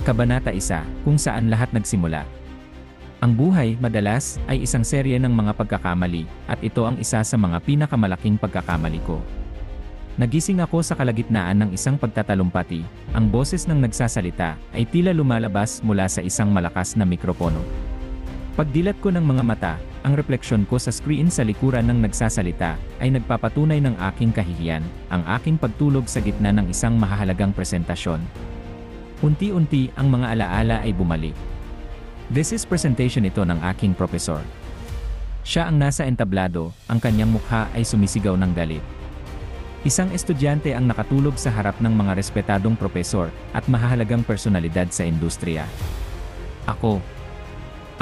Kabanata 1, kung saan lahat nagsimula. Ang buhay, madalas, ay isang serye ng mga pagkakamali, at ito ang isa sa mga pinakamalaking pagkakamali ko. Nagising ako sa kalagitnaan ng isang pagtatalumpati, ang boses ng nagsasalita ay tila lumalabas mula sa isang malakas na mikropono. Pagdilat ko ng mga mata, ang refleksyon ko sa screen sa likuran ng nagsasalita ay nagpapatunay ng aking kahihiyan, ang aking pagtulog sa gitna ng isang mahahalagang presentasyon. Unti-unti ang mga alaala ay bumalik. This is presentation ito ng aking profesor. Siya ang nasa entablado, ang kanyang mukha ay sumisigaw ng galit. Isang estudyante ang nakatulog sa harap ng mga respetadong profesor at mahahalagang personalidad sa industriya. Ako.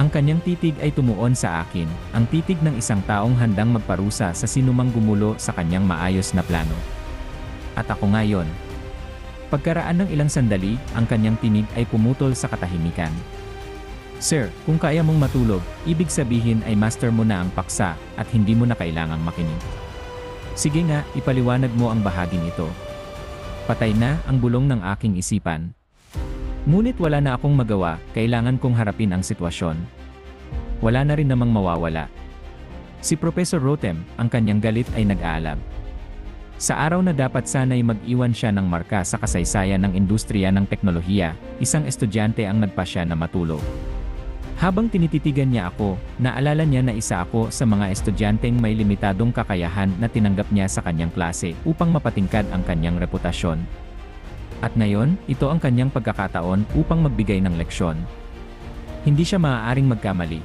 Ang kanyang titig ay tumuon sa akin, ang titig ng isang taong handang magparusa sa sinumang gumulo sa kanyang maayos na plano. At ako ngayon. Pagkaraan ng ilang sandali, ang kanyang tinig ay pumutol sa katahimikan. Sir, kung kaya mong matulog, ibig sabihin ay master mo na ang paksa at hindi mo na kailangang makinig. Sige nga, ipaliwanag mo ang bahaging ito. Patay na ang bulong ng aking isipan. Ngunit wala na akong magawa, kailangan kong harapin ang sitwasyon. Wala na rin namang mawawala. Si Professor Rotem, ang kanyang galit ay nag-aalab. Sa araw na dapat sana'y mag-iwan siya ng marka sa kasaysayan ng industriya ng teknolohiya, isang estudyante ang nagpasya na matulog. Habang tinititigan niya ako, naalala niya na isa ako sa mga estudyanteng may limitadong kakayahan na tinanggap niya sa kanyang klase upang mapatingkad ang kanyang reputasyon. At ngayon, ito ang kanyang pagkakataon upang magbigay ng leksyon. Hindi siya maaaring magkamali.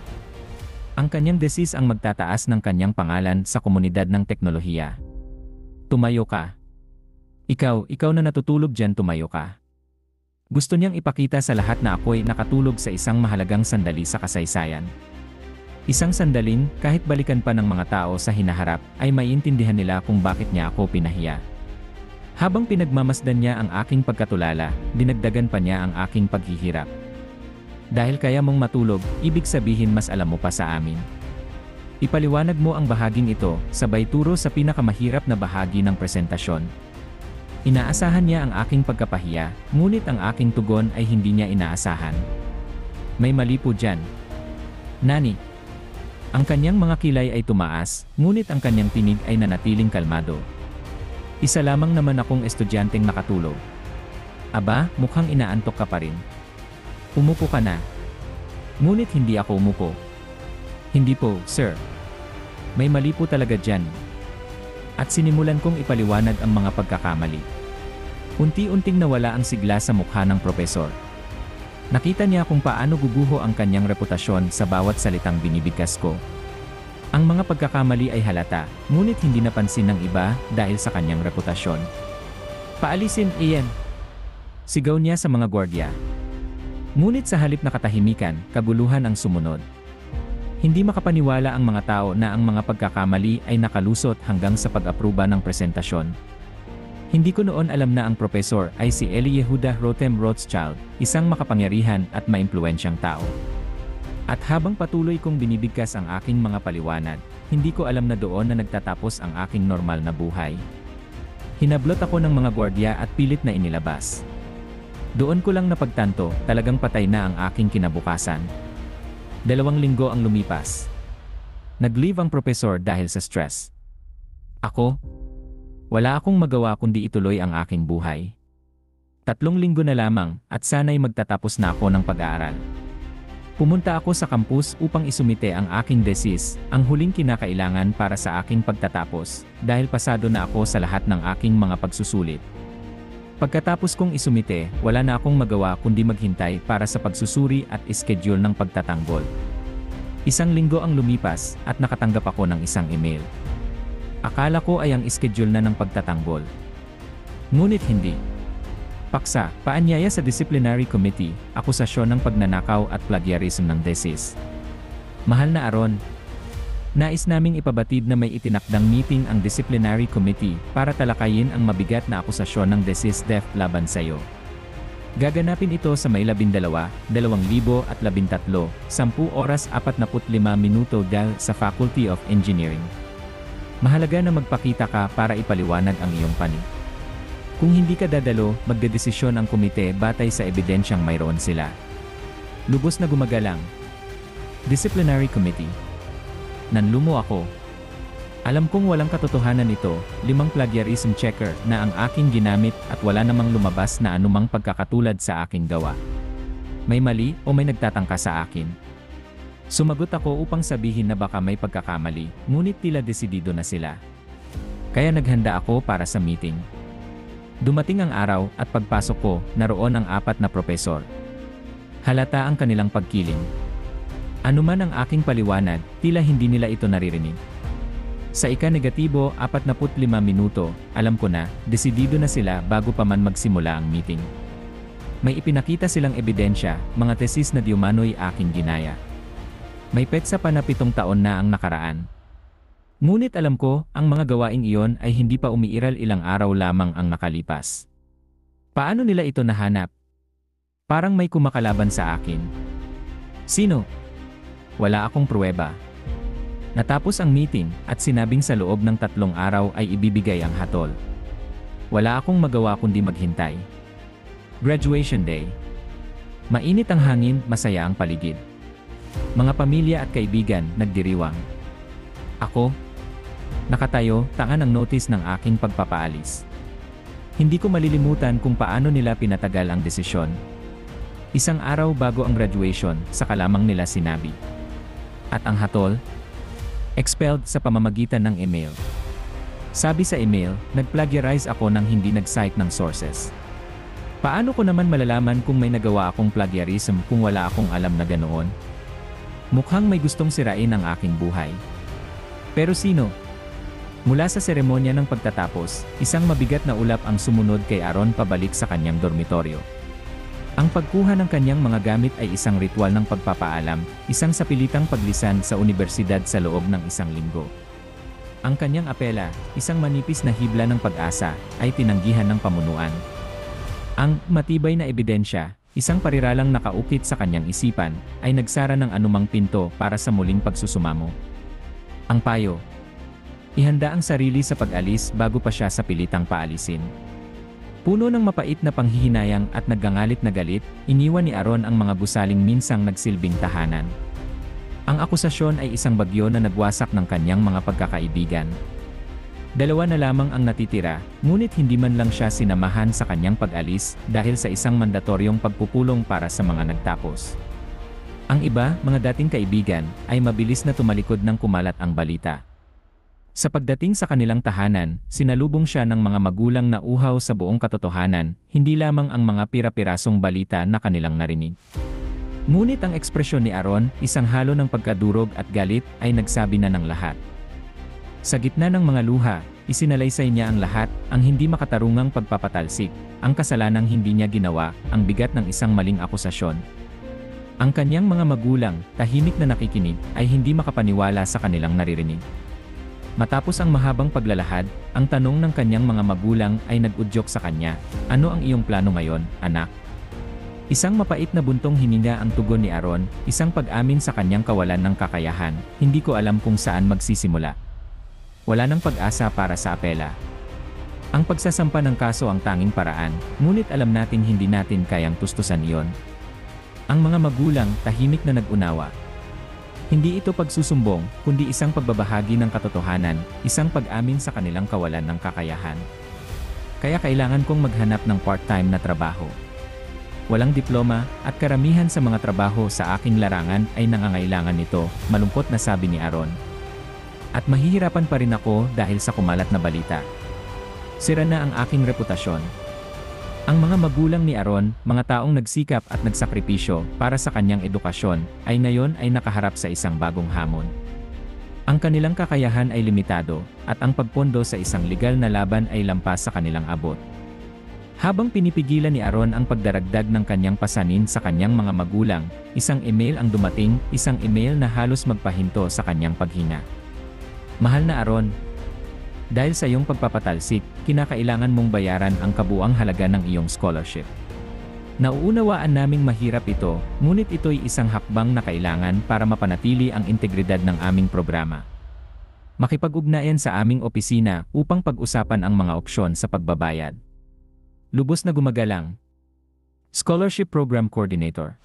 Ang kanyang thesis ang magtataas ng kanyang pangalan sa komunidad ng teknolohiya. Tumayo ka. Ikaw na natutulog dyan, tumayo ka. Gusto niyang ipakita sa lahat na ako'y nakatulog sa isang mahalagang sandali sa kasaysayan. Isang sandaling, kahit balikan pa ng mga tao sa hinaharap, ay maiintindihan nila kung bakit niya ako pinahiya. Habang pinagmamasdan niya ang aking pagkatulala, dinagdagan pa niya ang aking paghihirap. Dahil kaya mong matulog, ibig sabihin mas alam mo pa sa amin. Ipaliwanag mo ang bahaging ito, sabay turo sa pinakamahirap na bahagi ng presentasyon. Inaasahan niya ang aking pagkapahiya, ngunit ang aking tugon ay hindi niya inaasahan. May mali po dyan. Nani. Ang kanyang mga kilay ay tumaas, ngunit ang kanyang tinig ay nanatiling kalmado. Isa lamang naman akong estudyanteng nakatulog. Aba, mukhang inaantok ka pa rin. Umupo ka na. Ngunit hindi ako umupo. Hindi po, sir. May mali po talaga dyan. At sinimulan kong ipaliwanag ang mga pagkakamali. Unti-unting nawala ang sigla sa mukha ng profesor. Nakita niya kung paano guguho ang kanyang reputasyon sa bawat salitang binibigkas ko. Ang mga pagkakamali ay halata, ngunit hindi napansin ng iba dahil sa kanyang reputasyon. Paalisin, Ian! Sigaw niya sa mga gwardiya. Ngunit sa halip na katahimikan, kaguluhan ang sumunod. Hindi makapaniwala ang mga tao na ang mga pagkakamali ay nakalusot hanggang sa pag-apruba ng presentasyon. Hindi ko noon alam na ang profesor ay si Eli Yehuda Rotem Rothschild, isang makapangyarihan at maimpluwensyang tao. At habang patuloy kong binibigkas ang aking mga paliwanag, hindi ko alam na doon na nagtatapos ang aking normal na buhay. Hinablot ako ng mga gwardiya at pilit na inilabas. Doon ko lang napagtanto, talagang patay na ang aking kinabukasan. 2 linggo ang lumipas. Nag-leave ang profesor dahil sa stress. Ako? Wala akong magawa kundi ituloy ang aking buhay. 3 linggo na lamang at sana'y magtatapos na ako ng pag-aaral. Pumunta ako sa campus upang isumite ang aking thesis, ang huling kinakailangan para sa aking pagtatapos, dahil pasado na ako sa lahat ng aking mga pagsusulit. Pagkatapos kong isumite, wala na akong magawa kundi maghintay para sa pagsusuri at schedule ng pagtatanggol. 1 linggo ang lumipas at nakatanggap ako ng isang email. Akala ko ay ang schedule na ng pagtatanggol. Ngunit hindi. Paksa, paanyaya sa disciplinary committee, akusasyon ng pagnanakaw at plagiarism ng thesis. Mahal na Aaron, nais naming ipabatid na may itinakdang meeting ang disciplinary committee para talakayin ang mabigat na akusasyon ng thesis theft laban sa iyo. Gaganapin ito sa May 12, 2013, 10 oras 45 minuto dahil sa Faculty of Engineering. Mahalaga na magpakita ka para ipaliwanag ang iyong panig. Kung hindi ka dadalo, magdedesisyon ang komite batay sa ebidensyang mayroon sila. Lubos na gumagalang. Disciplinary Committee. Nanlumo ako. Alam kong walang katotohanan ito, 5 plagiarism checker na ang aking ginamit at wala namang lumabas na anumang pagkakatulad sa aking gawa. May mali o may nagtatangka sa akin? Sumagot ako upang sabihin na baka may pagkakamali, ngunit tila desidido na sila. Kaya naghanda ako para sa meeting. Dumating ang araw at pagpasok ko, naroon ang 4 na propesor. Halata ang kanilang pagkiling. Ano man ang aking paliwanag, tila hindi nila ito naririnig. Sa ika-negatibo, 45 minuto, alam ko na, desidido na sila bago pa man magsimula ang meeting. May ipinakita silang ebidensya, mga tesis na di umano'y aking ginaya. May petsa pa na 7 taon na ang nakaraan. Ngunit alam ko, ang mga gawaing iyon ay hindi pa umiiral, ilang araw lamang ang nakalipas. Paano nila ito nahanap? Parang may kumakalaban sa akin. Sino? Wala akong pruweba. Natapos ang meeting at sinabing sa loob ng 3 araw ay ibibigay ang hatol. Wala akong magawa kundi maghintay. Graduation Day. Mainit ang hangin, masaya ang paligid. Mga pamilya at kaibigan nagdiriwang. Ako, nakatayo, tangan ang notice ng aking pagpapaalis. Hindi ko malilimutan kung paano nila pinatagal ang desisyon. 1 araw bago ang graduation, saka lamang nila sinabi. At ang hatol? Expelled sa pamamagitan ng email. Sabi sa email, nag-plagiarize ako nang hindi nag-cite ng sources. Paano ko naman malalaman kung may nagawa akong plagiarism kung wala akong alam na ganoon? Mukhang may gustong sirain ang aking buhay. Pero sino? Mula sa seremonya ng pagtatapos, isang mabigat na ulap ang sumunod kay Aaron pabalik sa kanyang dormitoryo. Ang pagkuha ng kanyang mga gamit ay isang ritual ng pagpapaalam, isang sapilitang paglisan sa unibersidad sa loob ng 1 linggo. Ang kanyang apela, isang manipis na hibla ng pag-asa, ay tinanggihan ng pamunuan. Ang matibay na ebidensya, isang pariralang nakaukit sa kanyang isipan, ay nagsara ng anumang pinto para sa muling pagsusumamo. Ang payo. Ihanda ang sarili sa pag-alis bago pa siya sa pilitang paalisin. Puno ng mapait na panghihinayang at naggangalit na galit, iniwan ni Aaron ang mga gusaling minsang nagsilbing tahanan. Ang akusasyon ay isang bagyo na nagwasak ng kanyang mga pagkakaibigan. 2 na lamang ang natitira, ngunit hindi man lang siya sinamahan sa kanyang pag-alis dahil sa isang mandatoryong pagpupulong para sa mga nagtapos. Ang iba, mga dating kaibigan, ay mabilis na tumalikod nang kumalat ang balita. Sa pagdating sa kanilang tahanan, sinalubong siya ng mga magulang na uhaw sa buong katotohanan, hindi lamang ang mga pira-pirasong balita na kanilang narinig. Ngunit ang ekspresyon ni Aaron, isang halo ng pagkadurog at galit, ay nagsabi na ng lahat. Sa gitna ng mga luha, isinalaysay niya ang lahat, ang hindi makatarungang pagpapatalsik, ang kasalanang hindi niya ginawa, ang bigat ng isang maling akusasyon. Ang kanyang mga magulang, tahimik na nakikinig, ay hindi makapaniwala sa kanilang naririnig. Matapos ang mahabang paglalahad, ang tanong ng kanyang mga magulang ay nag-udyok sa kanya, ano ang iyong plano ngayon, anak? Isang mapait na buntong hininga ang tugon ni Aaron, isang pag-amin sa kanyang kawalan ng kakayahan, hindi ko alam kung saan magsisimula. Wala nang pag-asa para sa apela. Ang pagsasampa ng kaso ang tanging paraan, ngunit alam nating hindi natin kayang tustusan iyon. Ang mga magulang, tahimik na nag-unawa. Hindi ito pagsusumbong, kundi isang pagbabahagi ng katotohanan, isang pag-amin sa kanilang kawalan ng kakayahan. Kaya kailangan kong maghanap ng part-time na trabaho. Walang diploma, at karamihan sa mga trabaho sa aking larangan ay nangangailangan nito, malungkot na sabi ni Aaron. At mahihirapan pa rin ako dahil sa kumalat na balita. Sira na ang aking reputasyon. Ang mga magulang ni Aaron, mga taong nagsikap at nagsakripisyo para sa kanyang edukasyon, ay ngayon ay nakaharap sa isang bagong hamon. Ang kanilang kakayahan ay limitado, at ang pagpondo sa isang legal na laban ay lampas sa kanilang abot. Habang pinipigilan ni Aaron ang pagdaragdag ng kanyang pasanin sa kanyang mga magulang, isang email ang dumating, isang email na halos magpahinto sa kanyang paghinga. Mahal na Aaron, dahil sa iyong pagpapatalsik, kinakailangan mong bayaran ang kabuuang halaga ng iyong scholarship. Nauunawaan naming mahirap ito, ngunit ito'y isang hakbang na kailangan para mapanatili ang integridad ng aming programa. Makipag-ugnayan sa aming opisina upang pag-usapan ang mga opsyon sa pagbabayad. lubos na gumagalang. Scholarship Program Coordinator.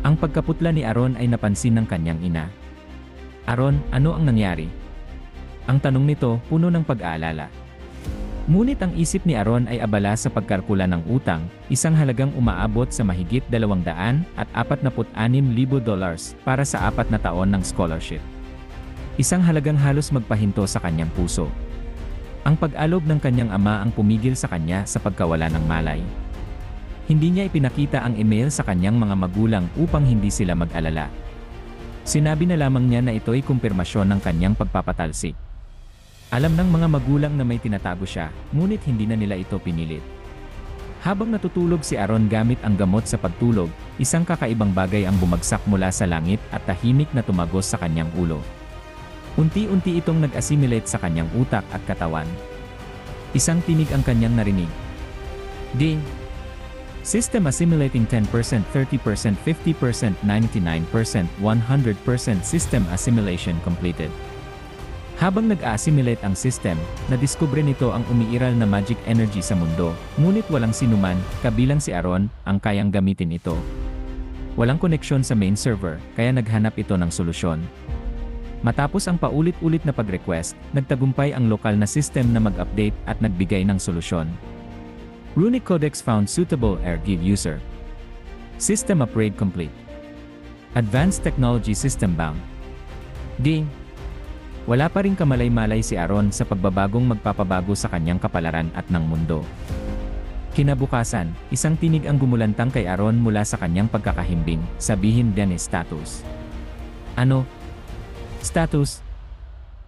Ang pagkaputla ni Aaron ay napansin ng kanyang ina. Aaron, ano ang nangyari? Ang tanong nito, puno ng pag-aalala. Ngunit ang isip ni Aaron ay abala sa pagkalkula ng utang, isang halagang umaabot sa mahigit $246,000 para sa 4 na taon ng scholarship. Isang halagang halos magpahinto sa kanyang puso. Ang pag-alog ng kanyang ama ang pumigil sa kanya sa pagkawala ng malay. Hindi niya ipinakita ang email sa kanyang mga magulang upang hindi sila mag-alala. Sinabi na lamang niya na ito'y kumpirmasyon ng kanyang pagpapatalsik. Alam ng mga magulang na may tinatago siya, ngunit hindi na nila ito pinilit. Habang natutulog si Aaron gamit ang gamot sa pagtulog, isang kakaibang bagay ang bumagsak mula sa langit at tahimik na tumagos sa kanyang ulo. Unti-unti itong nag-assimilate sa kanyang utak at katawan. Isang tinig ang kanyang narinig. Ding! System assimilating 10%, 30%, 50%, 99%, 100% system assimilation completed. Habang nag-assimilate ang system, nadiskubre nito ang umiiral na magic energy sa mundo, ngunit walang sinuman, kabilang si Aaron, ang kayang gamitin ito. Walang koneksyon sa main server, kaya naghanap ito ng solusyon. Matapos ang paulit-ulit na pag-request, nagtagumpay ang lokal na system na mag-update at nagbigay ng solusyon. Runic Codex found suitable air-give user. System upgrade complete. Advanced Technology System bound. Ding! Wala pa ring kamalay-malay si Aaron sa pagbabagong magpapabago sa kanyang kapalaran at ng mundo. Kinabukasan, isang tinig ang gumulantang kay Aaron mula sa kanyang pagkakahimbing, sabihin din status. Ano? Status?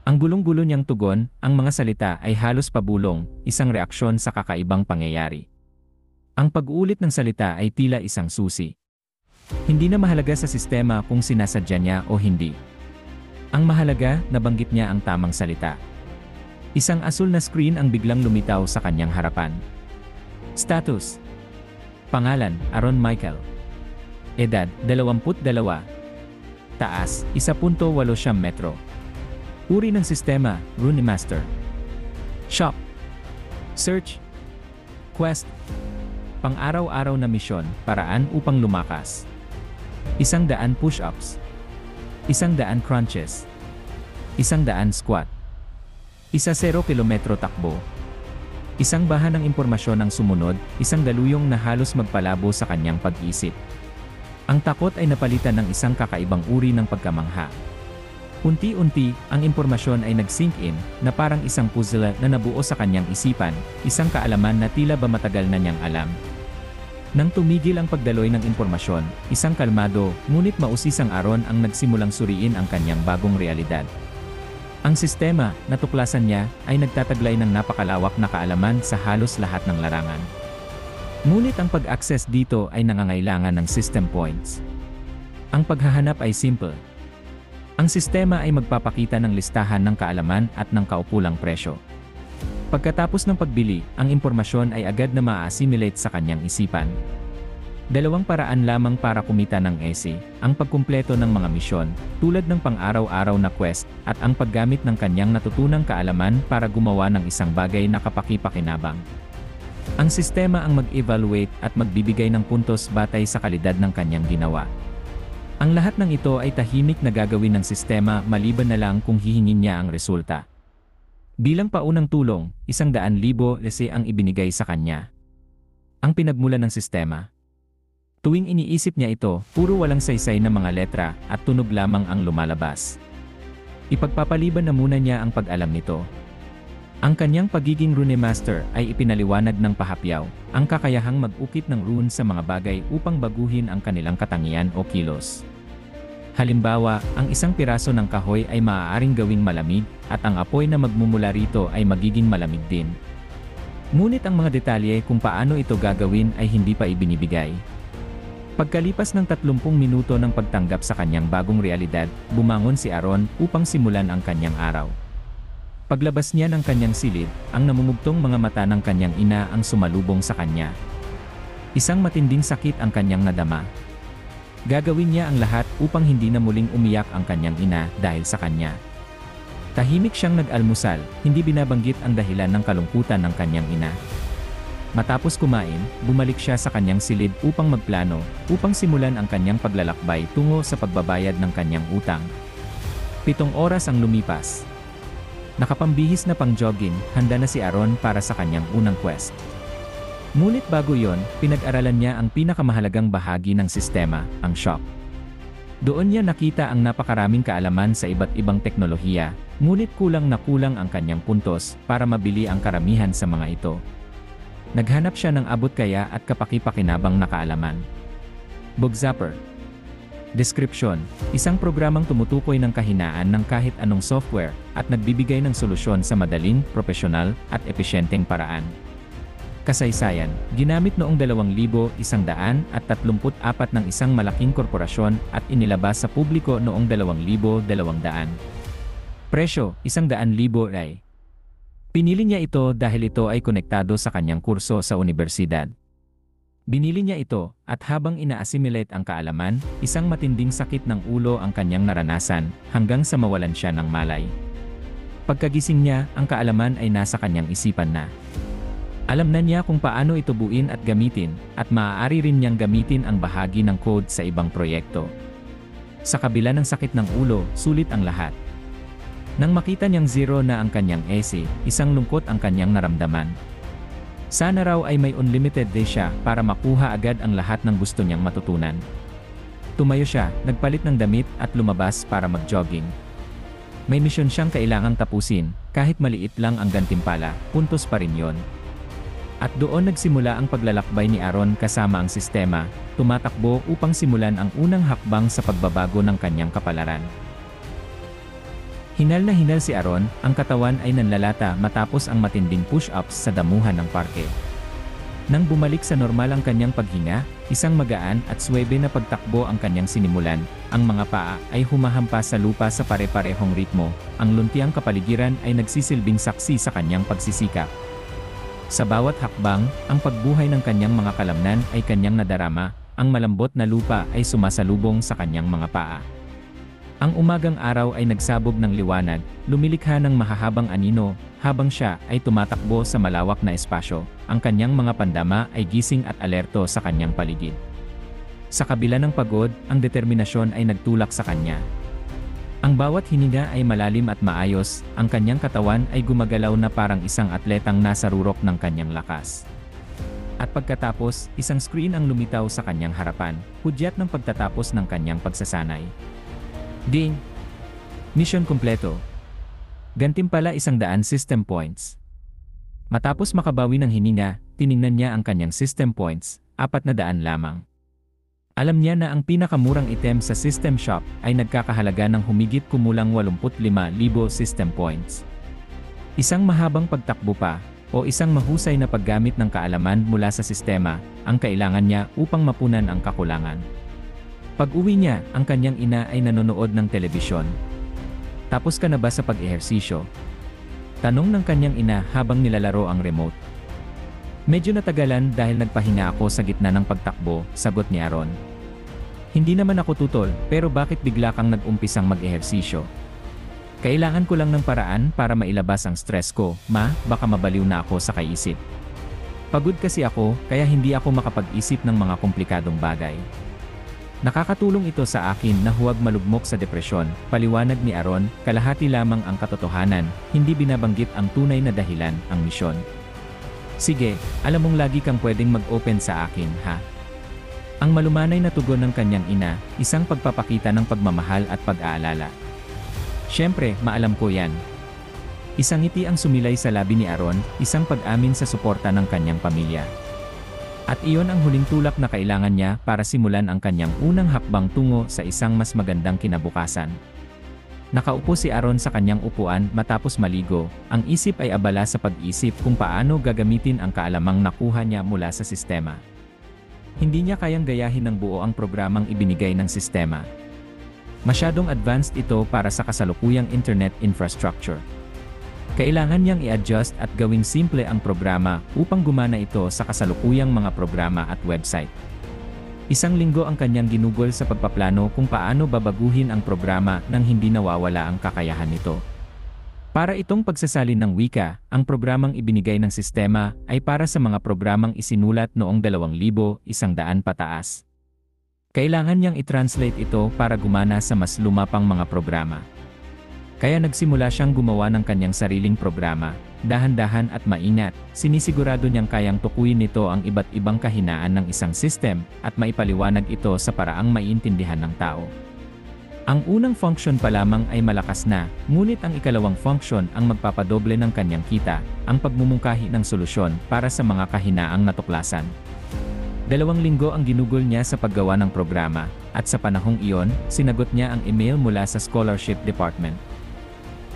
Ang bulong-gulo niyang tugon, ang mga salita ay halos pabulong, isang reaksyon sa kakaibang pangyayari. Ang pag-uulit ng salita ay tila isang susi. Hindi na mahalaga sa sistema kung sinasadya niya o hindi. Ang mahalaga, nabanggit niya ang tamang salita. Isang asul na screen ang biglang lumitaw sa kanyang harapan. Status. Pangalan, Aaron Michael. Edad, 22. Taas, 1.8 metro. Uri ng sistema, Runemaster. Shop. Search. Quest. Pang-araw-araw na misyon, paraan upang lumakas. 100 push-ups. 100 crunches. 100 squat. 10 kilometro takbo. Isang bahan ng impormasyon ang sumunod, isang daluyong na halos magpalabo sa kanyang pag-isip. Ang takot ay napalitan ng isang kakaibang uri ng pagkamangha. Unti-unti, ang impormasyon ay nag-sink in, na parang isang puzzle na nabuo sa kanyang isipan, isang kaalaman na tila ba matagal na niyang alam. Nang tumigil ang pagdaloy ng impormasyon, isang kalmado, ngunit mausisang Aaron ang nagsimulang suriin ang kanyang bagong realidad. Ang sistema, natuklasan niya, ay nagtataglay ng napakalawak na kaalaman sa halos lahat ng larangan. Ngunit ang pag-access dito ay nangangailangan ng system points. Ang paghahanap ay simple. Ang sistema ay magpapakita ng listahan ng kaalaman at ng kaukulang presyo. Pagkatapos ng pagbili, ang impormasyon ay agad na ma-assimilate sa kanyang isipan. Dalawang paraan lamang para kumita ng ESE, ang pagkumpleto ng mga misyon, tulad ng pang-araw-araw na quest, at ang paggamit ng kanyang natutunang kaalaman para gumawa ng isang bagay na kapaki-pakinabang. Ang sistema ang mag-evaluate at magbibigay ng puntos batay sa kalidad ng kanyang ginawa. Ang lahat ng ito ay tahimik na gagawin ng sistema maliban na lang kung hihingin niya ang resulta. Bilang paunang tulong, 100,000 ESE ang ibinigay sa kanya. Ang pinagmulan ng sistema. Tuwing iniisip niya ito, puro walang saysay na mga letra at tunog lamang ang lumalabas. Ipagpapaliban na muna niya ang pag-alam nito. Ang kanyang pagiging Runemaster ay ipinaliwanag ng pahapyaw, ang kakayahang mag-ukit ng rune sa mga bagay upang baguhin ang kanilang katangian o kilos. Halimbawa, ang isang piraso ng kahoy ay maaaring gawing malamig, at ang apoy na magmumula rito ay magiging malamig din. Ngunit ang mga detalye kung paano ito gagawin ay hindi pa ibinibigay. Pagkalipas ng 30 minuto ng pagtanggap sa kanyang bagong realidad, bumangon si Aaron upang simulan ang kanyang araw. Paglabas niya ng kanyang silid, ang namumugtong mga mata ng kanyang ina ang sumalubong sa kanya. Isang matinding sakit ang kanyang nadama. Gagawin niya ang lahat upang hindi na muling umiyak ang kanyang ina dahil sa kanya. Tahimik siyang nag-almusal, hindi binabanggit ang dahilan ng kalungkutan ng kanyang ina. Matapos kumain, bumalik siya sa kanyang silid upang magplano, upang simulan ang kanyang paglalakbay tungo sa pagbabayad ng kanyang utang. 7 oras ang lumipas. Nakapambihis na pang-jogging, handa na si Aaron para sa kanyang unang quest. Ngunit bago yon, pinag-aralan niya ang pinakamahalagang bahagi ng sistema, ang shop. Doon niya nakita ang napakaraming kaalaman sa iba't ibang teknolohiya, ngunit kulang na kulang ang kanyang puntos para mabili ang karamihan sa mga ito. Naghanap siya ng abot kaya at kapaki-pakinabang na kaalaman. Bugzapper. Description: isang programang tumutukoy ng kahinaan ng kahit anong software at nagbibigay ng solusyon sa madaling, propesyonal, at epesyenteng paraan. Kasaysayan: ginamit noong 2134 ng isang malaking korporasyon at inilabas sa publiko noong 2200. Presyo: 100,000 ay. Pinili niya ito dahil ito ay konektado sa kanyang kurso sa universidad. Binili niya ito, at habang ina-assimilate ang kaalaman, isang matinding sakit ng ulo ang kanyang naranasan, hanggang sa mawalan siya ng malay. Pagkagising niya, ang kaalaman ay nasa kanyang isipan na. Alam na niya kung paano ito buuin at gamitin, at maaari rin niyang gamitin ang bahagi ng code sa ibang proyekto. Sa kabila ng sakit ng ulo, sulit ang lahat. Nang makita niyang zero na ang kanyang essay, isang lungkot ang kanyang naramdaman. Sana raw ay may unlimited day siya para makuha agad ang lahat ng gusto niyang matutunan. Tumayo siya, nagpalit ng damit at lumabas para mag-jogging. May misyon siyang kailangang tapusin, kahit maliit lang ang gantimpala, puntos pa rin yon. At doon nagsimula ang paglalakbay ni Aaron kasama ang sistema, tumatakbo upang simulan ang unang hakbang sa pagbabago ng kanyang kapalaran. Hinal na hinal si Aaron, ang katawan ay nanlalata matapos ang matinding push-ups sa damuhan ng parke. Nang bumalik sa normal ang kanyang paghinga, isang magaan at swebe na pagtakbo ang kanyang sinimulan, ang mga paa ay humahampas sa lupa sa pare-parehong ritmo, ang luntiang kapaligiran ay nagsisilbing saksi sa kanyang pagsisikap. Sa bawat hakbang, ang pagbuhay ng kanyang mga kalamnan ay kanyang nadarama, ang malambot na lupa ay sumasalubong sa kanyang mga paa. Ang umagang araw ay nagsabog ng liwanag, lumilikha ng mahahabang anino, habang siya ay tumatakbo sa malawak na espasyo, ang kanyang mga pandama ay gising at alerto sa kanyang paligid. Sa kabila ng pagod, ang determinasyon ay nagtulak sa kanya. Ang bawat hininga ay malalim at maayos, ang kanyang katawan ay gumagalaw na parang isang atletang nasa rurok ng kanyang lakas. At pagkatapos, isang screen ang lumitaw sa kanyang harapan, hudyat ng pagtatapos ng kanyang pagsasanay. Ding! Mission kumpleto. Gantimpala 100 system points. Matapos makabawi ng hininga, tiningnan niya ang kanyang system points, 400 lamang. Alam niya na ang pinakamurang item sa system shop ay nagkakahalaga ng humigit kumulang 85,000 system points. Isang mahabang pagtakbo pa, o isang mahusay na paggamit ng kaalaman mula sa sistema, ang kailangan niya upang mapunan ang kakulangan. Pag-uwi niya, ang kanyang ina ay nanonood ng telebisyon. Tapos ka na ba sa pag-ehersisyo? Tanong ng kanyang ina habang nilalaro ang remote. Medyo natagalan dahil nagpahinga ako sa gitna ng pagtakbo, sagot ni Aaron. Hindi naman ako tutol, pero bakit bigla kang nag-umpisang mag-ehersisyo? Kailangan ko lang ng paraan para mailabas ang stress ko, ma, baka mabaliw na ako sa kaisip. Pagod kasi ako, kaya hindi ako makapag-isip ng mga komplikadong bagay. Nakakatulong ito sa akin na huwag malugmok sa depresyon, paliwanag ni Aaron, kalahati lamang ang katotohanan, hindi binabanggit ang tunay na dahilan, ang misyon. Sige, alam mong lagi kang pwedeng mag-open sa akin, ha? Ang malumanay na tugon ng kanyang ina, isang pagpapakita ng pagmamahal at pag-aalala. Siyempre, maalam ko yan. Isang ngiti ang sumilay sa labi ni Aaron, isang pag-amin sa suporta ng kanyang pamilya. At iyon ang huling tulak na kailangan niya para simulan ang kanyang unang hakbang tungo sa isang mas magandang kinabukasan. Nakaupo si Aaron sa kanyang upuan matapos maligo, ang isip ay abala sa pag-isip kung paano gagamitin ang kaalamang nakuha niya mula sa sistema. Hindi niya kayang gayahin ng buo ang programang ibinigay ng sistema. Masyadong advanced ito para sa kasalukuyang internet infrastructure. Kailangan niyang i-adjust at gawing simple ang programa upang gumana ito sa kasalukuyang mga programa at website. Isang linggo ang kanyang ginugol sa pagpaplano kung paano babaguhin ang programa nang hindi nawawala ang kakayahan nito. Para itong pagsasalin ng wika, ang programang ibinigay ng sistema ay para sa mga programang isinulat noong 2100 pataas. Kailangan niyang i-translate ito para gumana sa mas luma pang mga programa. Kaya nagsimula siyang gumawa ng kanyang sariling programa, dahan-dahan at maingat, sinisigurado niyang kayang tukuyin nito ang iba't ibang kahinaan ng isang system at maipaliwanag ito sa paraang maiintindihan ng tao. Ang unang function pa lamang ay malakas na, ngunit ang ikalawang function ang magpapadoble ng kanyang kita, ang pagmumungkahi ng solusyon para sa mga kahinaang natuklasan. 2 linggo ang ginugol niya sa paggawa ng programa, at sa panahong iyon, sinagot niya ang email mula sa scholarship department.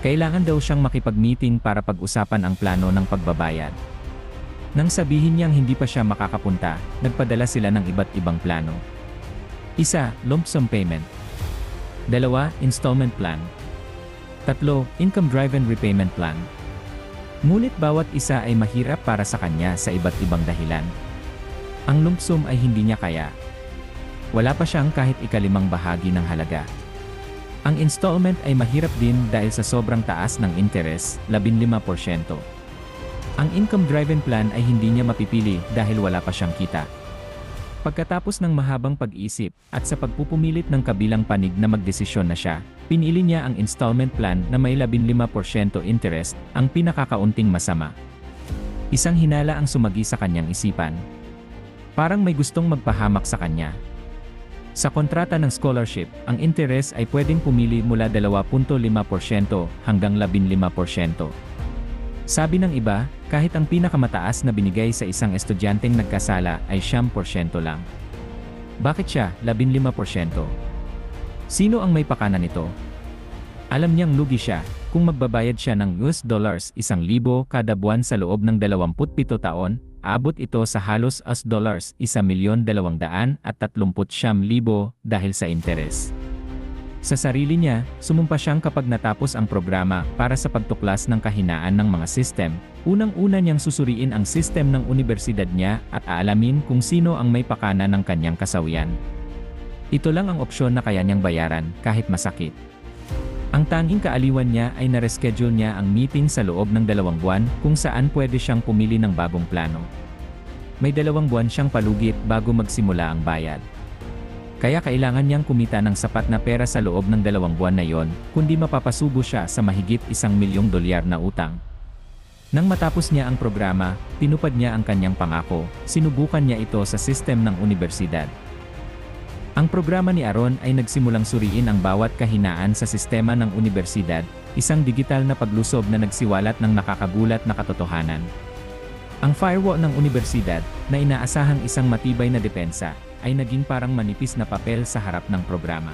Kailangan daw siyang makipag-meeting para pag-usapan ang plano ng pagbabayad. Nang sabihin niyang hindi pa siya makakapunta, nagpadala sila ng iba't ibang plano. 1. Lump sum payment. 2. Installment plan. 3. Income-driven repayment plan. Ngunit bawat isa ay mahirap para sa kanya sa iba't ibang dahilan. Ang lump sum ay hindi niya kaya. Wala pa siyang kahit ikalimang bahagi ng halaga. Ang installment ay mahirap din dahil sa sobrang taas ng interest, 15%. Ang income-driven plan ay hindi niya mapipili dahil wala pa siyang kita. Pagkatapos ng mahabang pag-isip at sa pagpupumilit ng kabilang panig na magdesisyon na siya, pinili niya ang installment plan na may 15% interest, ang pinakakaunting masama. Isang hinala ang sumagi sa kanyang isipan. Parang may gustong magpahamak sa kanya. Sa kontrata ng scholarship, ang interest ay pwedeng pumili mula 2.5% hanggang 15%. Sabi ng iba, kahit ang pinakamataas na binigay sa isang estudyanteng nagkasala ay 9% lang. Bakit siya 15%? Sino ang may pakana nito? Alam niyang lugi siya kung magbabayad siya ng $1,000 kada buwan sa loob ng 27 taon, aabot ito sa halos $1,239,000 dahil sa interes. Sa sarili niya, sumumpa siyang kapag natapos ang programa para sa pagtuklas ng kahinaan ng mga system, unang-una niyang susuriin ang system ng unibersidad niya at aalamin kung sino ang may pakana ng kanyang kasawian. Ito lang ang opsyon na kaya niyang bayaran kahit masakit. Ang tanging kaaliwan niya ay nareschedule niya ang meeting sa loob ng 2 buwan kung saan pwede siyang pumili ng bagong plano. May 2 buwan siyang palugit bago magsimula ang bayad. Kaya kailangan niyang kumita ng sapat na pera sa loob ng 2 buwan na yon, kundi mapapasubo siya sa mahigit $1,000,000 na utang. Nang matapos niya ang programa, tinupad niya ang kanyang pangako, sinubukan niya ito sa sistem ng unibersidad. Ang programa ni Aaron ay nagsimulang suriin ang bawat kahinaan sa sistema ng unibersidad, isang digital na paglusob na nagsiwalat ng nakakagulat na katotohanan. Ang firewall ng unibersidad, na inaasahang isang matibay na depensa, ay naging parang manipis na papel sa harap ng programa.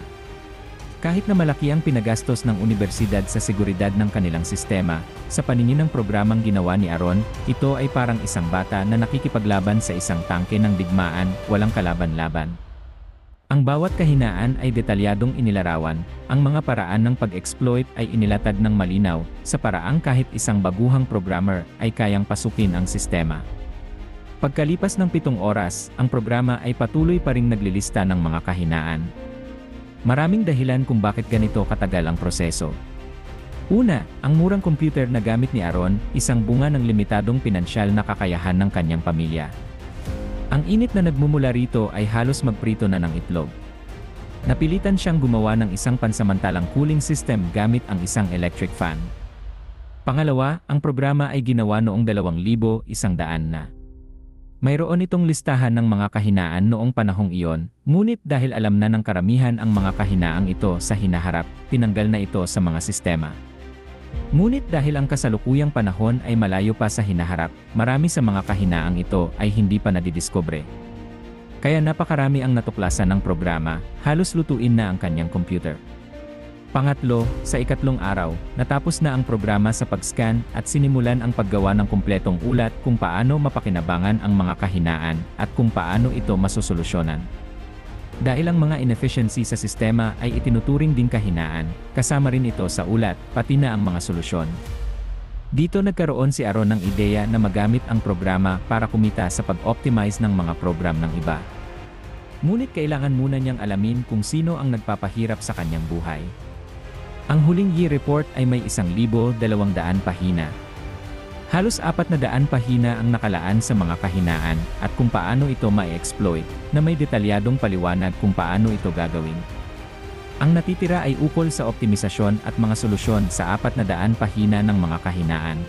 Kahit na malaki ang pinagastos ng unibersidad sa seguridad ng kanilang sistema, sa paningin ng programang ginawa ni Aaron, ito ay parang isang bata na nakikipaglaban sa isang tangke ng digmaan, walang kalaban-laban. Ang bawat kahinaan ay detalyadong inilarawan, ang mga paraan ng pag-exploit ay inilatag ng malinaw, sa paraang kahit isang baguhang programmer ay kayang pasukin ang sistema. Pagkalipas ng 7 oras, ang programa ay patuloy pa ring naglilista ng mga kahinaan. Maraming dahilan kung bakit ganito katagal ang proseso. Una, ang murang computer na gamit ni Aaron, isang bunga ng limitadong pinansyal na kakayahan ng kanyang pamilya. Ang init na nagmumula rito ay halos magprito na ng itlog. Napilitan siyang gumawa ng isang pansamantalang cooling system gamit ang isang electric fan. Pangalawa, ang programa ay ginawa noong 2,100 na. Mayroon itong listahan ng mga kahinaan noong panahong iyon, ngunit dahil alam na ng karamihan ang mga kahinaang ito sa hinaharap, tinanggal na ito sa mga sistema. Ngunit dahil ang kasalukuyang panahon ay malayo pa sa hinaharap, marami sa mga kahinaang ito ay hindi pa nadidiskubre. Kaya napakarami ang natuklasan ng programa, halos lutuin na ang kanyang computer. Pangatlo, sa ikatlong araw, natapos na ang programa sa pag-scan at sinimulan ang paggawa ng kumpletong ulat kung paano mapakinabangan ang mga kahinaan at kung paano ito masusolusyonan. Dahil ang mga inefficiency sa sistema ay itinuturing din kahinaan, kasama rin ito sa ulat, pati na ang mga solusyon. Dito nagkaroon si Aaron ng ideya na magamit ang programa para kumita sa pag-optimize ng mga program ng iba. Ngunit kailangan muna niyang alamin kung sino ang nagpapahirap sa kanyang buhay. Ang huling year report ay may 1,200 pahina. Halos 400 pahina ang nakalaan sa mga kahinaan at kung paano ito ma-exploit, na may detalyadong paliwanag kung paano ito gagawin. Ang natitira ay ukol sa optimisasyon at mga solusyon sa 400 pahina ng mga kahinaan.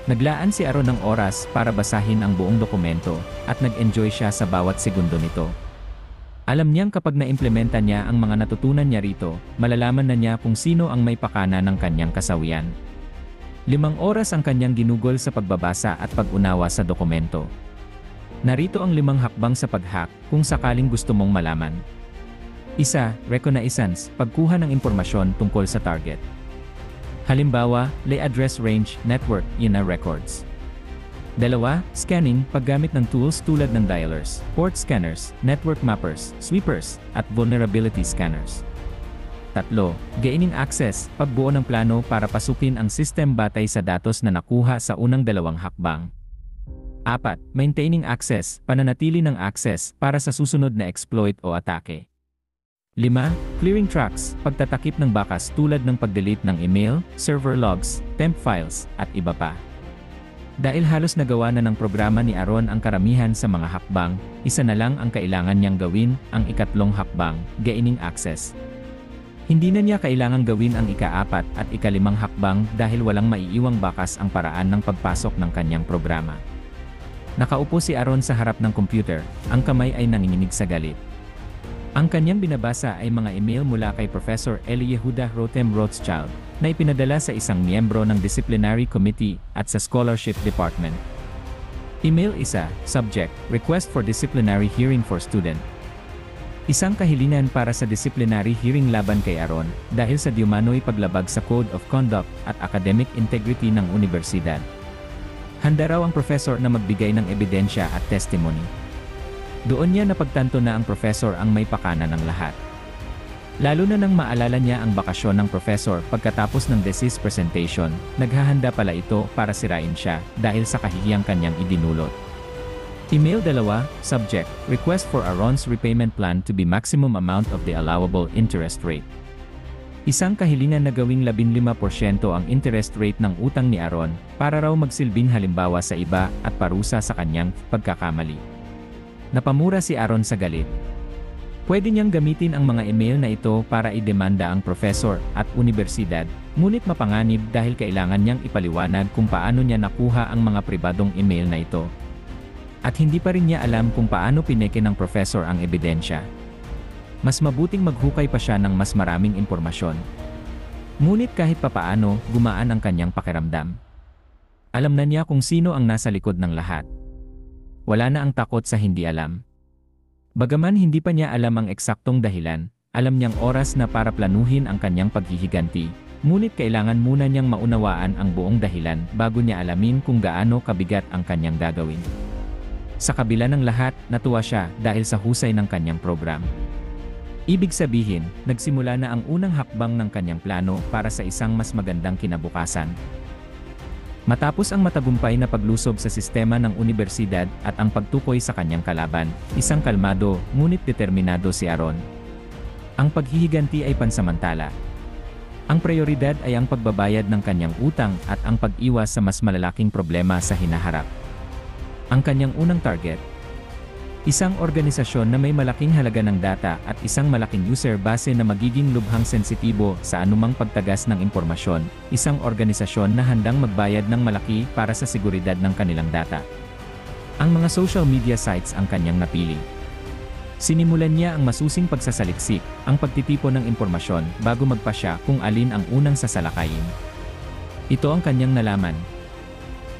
Naglaan si Aaron ng oras para basahin ang buong dokumento at nag-enjoy siya sa bawat segundo nito. Alam niyang kapag na-implementa niya ang mga natutunan niya rito, malalaman na niya kung sino ang may pakana ng kanyang kasawian. 5 oras ang kanyang ginugol sa pagbabasa at pag-unawa sa dokumento. Narito ang 5 hakbang sa pag-hack kung sakaling gusto mong malaman. 1. Reconnaissance, pagkuha ng impormasyon tungkol sa target. Halimbawa, lay address range, network, INA records. 2. Scanning, paggamit ng tools tulad ng dialers, port scanners, network mappers, sweepers, at vulnerability scanners. 3. Gaining access, pagbuo ng plano para pasukin ang system batay sa datos na nakuha sa unang 2 hakbang. 4. Maintaining access, pananatili ng access para sa susunod na exploit o atake. 5. Clearing tracks, pagtatakip ng bakas tulad ng pag-delete ng email, server logs, temp files, at iba pa. Dahil halos nagawa na ng programa ni Aaron ang karamihan sa mga hakbang, isa na lang ang kailangan niyang gawin, ang ikatlong hakbang, gaining access. Hindi na niya kailangang gawin ang ika-4 at ika-5 hakbang dahil walang maiiwang bakas ang paraan ng pagpasok ng kanyang programa. Nakaupo si Aaron sa harap ng computer, ang kamay ay nanginginig sa galit. Ang kanyang binabasa ay mga email mula kay Professor Eliehuda Rotem Rothschild, na ipinadala sa isang miyembro ng Disciplinary Committee at sa Scholarship Department. Email 1, Subject, Request for Disciplinary Hearing for Student. Isang kahilingan para sa disciplinary hearing laban kay Aaron dahil sa diumano'y paglabag sa Code of Conduct at Academic Integrity ng Universidad. Handa raw ang professor na magbigay ng ebidensya at testimony. Doon niya napagtanto na ang professor ang may pakana ng lahat. Lalo na nang maalala niya ang bakasyon ng professor pagkatapos ng thesis presentation, naghahanda pala ito para sirain siya dahil sa kahihiyang kanyang idinulot. Email 2, Subject, Request for Aaron's repayment plan to be maximum amount of the allowable interest rate. Isang kahilingan na gawing 15% ang interest rate ng utang ni Aaron para raw magsilbing halimbawa sa iba at parusa sa kanyang pagkakamali. Napamura si Aaron sa galit. Pwede niyang gamitin ang mga email na ito para idemanda ang professor at universidad, ngunit mapanganib dahil kailangan niyang ipaliwanag kung paano niya nakuha ang mga pribadong email na ito. At hindi pa rin niya alam kung paano pineke ng professor ang ebidensya. Mas mabuting maghukay pa siya ng mas maraming impormasyon. Ngunit kahit papaano, gumaan ang kanyang pakiramdam. Alam na niya kung sino ang nasa likod ng lahat. Wala na ang takot sa hindi alam. Bagaman hindi pa niya alam ang eksaktong dahilan, alam niyang oras na para planuhin ang kanyang paghihiganti, ngunit kailangan muna niyang maunawaan ang buong dahilan bago niya alamin kung gaano kabigat ang kanyang gagawin. Sa kabila ng lahat, natuwa siya dahil sa husay ng kanyang program. Ibig sabihin, nagsimula na ang unang hakbang ng kanyang plano para sa isang mas magandang kinabukasan. Matapos ang matagumpay na paglusob sa sistema ng universidad at ang pagtukoy sa kanyang kalaban, isang kalmado, ngunit determinado si Aaron. Ang paghihiganti ay pansamantala. Ang prioridad ay ang pagbabayad ng kanyang utang at ang pag-iwas sa mas malalaking problema sa hinaharap. Ang kanyang unang target, isang organisasyon na may malaking halaga ng data at isang malaking user base na magiging lubhang sensitibo sa anumang pagtagas ng impormasyon, isang organisasyon na handang magbayad ng malaki para sa seguridad ng kanilang data. Ang mga social media sites ang kanyang napili. Sinimulan niya ang masusing pagsasaliksik, ang pagtitipon ng impormasyon bago magpasya kung alin ang unang sasalakayin. Ito ang kanyang nalaman.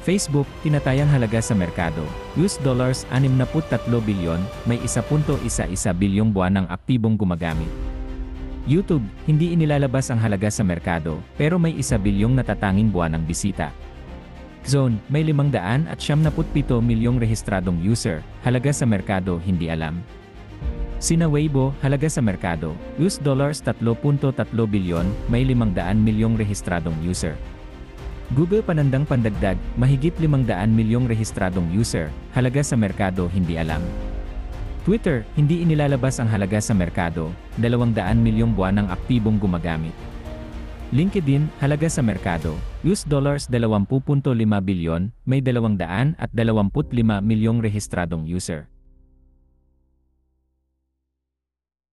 Facebook, tinatayang halaga sa merkado, $63 bilyon, may 1.11 bilyong buwanang aktibong gumagamit. YouTube, hindi inilalabas ang halaga sa merkado, pero may 1 bilyong natatanging buwanang bisita. Zone, may 577 milyong rehistradong user, halaga sa merkado hindi alam. Sina Weibo, halaga sa merkado, $3.3 bilyon, may 500 milyong rehistradong user. Google panandang pandagdag, mahigit 500 milyong rehistradong user, halaga sa merkado hindi alam. Twitter, hindi inilalabas ang halaga sa merkado, 200 milyong buwanang aktibong gumagamit. LinkedIn, halaga sa merkado, $20.5 bilyon, may 225 milyong rehistradong user.